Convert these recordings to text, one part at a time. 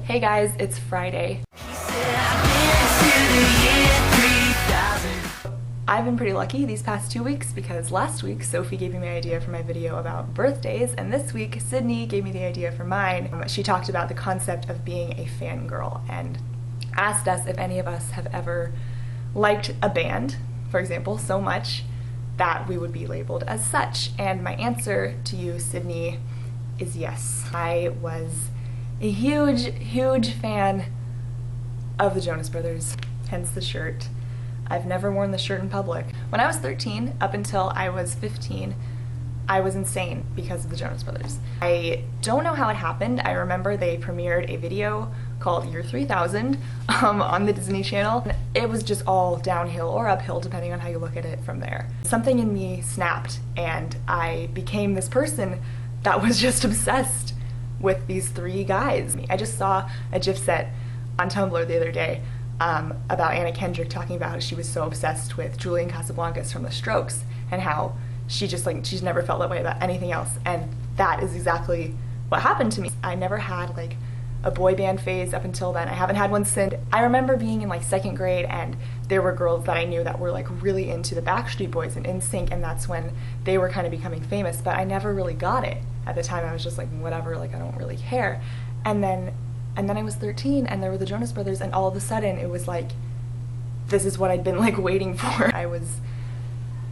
Hey guys, it's Friday. I've been pretty lucky these past 2 weeks because last week Sophie gave me my idea for my video about birthdays, and this week Sydney gave me the idea for mine. She talked about the concept of being a fangirl and asked us if any of us have ever liked a band, for example, so much that we would be labeled as such. And my answer to you, Sydney, is yes. I was a huge fan of the Jonas Brothers, hence the shirt. I've never worn the shirt in public. When I was 13, up until I was 15, I was insane because of the Jonas Brothers. I don't know how it happened. I remember they premiered a video called Year 3000 on the Disney Channel. It was just all downhill or uphill depending on how you look at it from there. Something in me snapped and I became this person that was just obsessed with these three guys. I just saw a GIF set on Tumblr the other day about Anna Kendrick talking about how she was so obsessed with Julian Casablancas from The Strokes and how she's never felt that way about anything else, and that is exactly what happened to me. I never had like a boy band phase up until then. I haven't had one since. I remember being in like 2nd grade and there were girls that I knew that were like really into the Backstreet Boys and NSYNC, and that's when they were kind of becoming famous, but I never really got it. At the time I was just like, whatever, like I don't really care. And then I was 13 and there were the Jonas Brothers, and all of a sudden it was like, this is what I'd been like waiting for. I was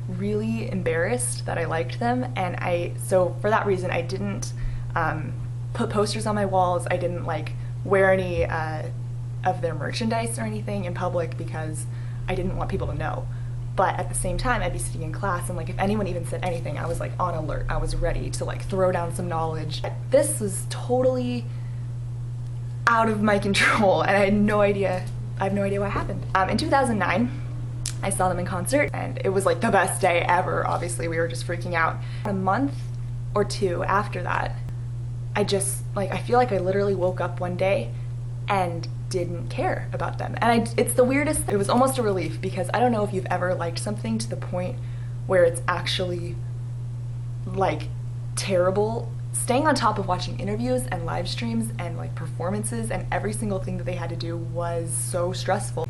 really embarrassed that I liked them, and so for that reason I didn't put posters on my walls. I didn't like wear any of their merchandise or anything in public because I didn't want people to know. But at the same time, I'd be sitting in class and like if anyone even said anything, I was like on alert. I was ready to like throw down some knowledge. This was totally out of my control and I have no idea what happened. In 2009, I saw them in concert and it was like the best day ever. Obviously, we were just freaking out. A month or two after that, I feel like I literally woke up one day and didn't care about them. And it's the weirdest. It was almost a relief because I don't know if you've ever liked something to the point where it's actually like terrible. Staying on top of watching interviews and live streams and like performances and every single thing that they had to do was so stressful.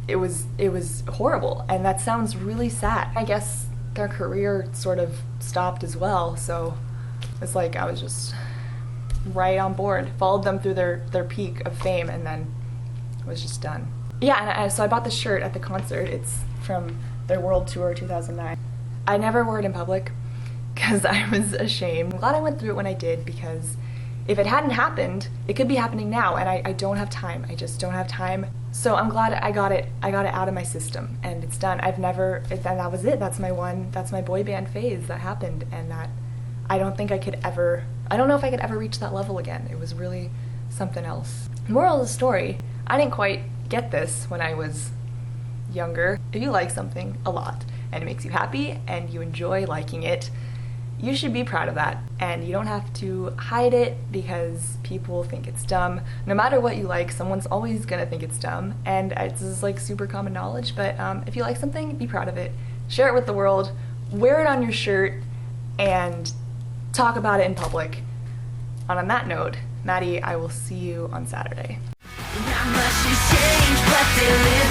It was horrible, and that sounds really sad. I guess their career sort of stopped as well, so it's like I was just right on board, followed them through their peak of fame, and then was just done. Yeah, and so I bought the shirt at the concert. It's from their World Tour 2009. I never wore it in public because I was ashamed. I'm glad I went through it when I did, because if it hadn't happened, it could be happening now, and I don't have time. I just don't have time. So I'm glad I got it out of my system, and it's done. That was it. That's my boy band phase that happened, and that I don't know if I could ever reach that level again. It was really something else. Moral of the story, I didn't quite get this when I was younger. If you like something a lot and it makes you happy and you enjoy liking it, you should be proud of that, and you don't have to hide it because people think it's dumb. No matter what you like, someone's always gonna think it's dumb, and it's just like super common knowledge. But if you like something, be proud of it, share it with the world, wear it on your shirt, and talk about it in public. And on that note, Maddie, I will see you on Saturday. Not much has changed, but there is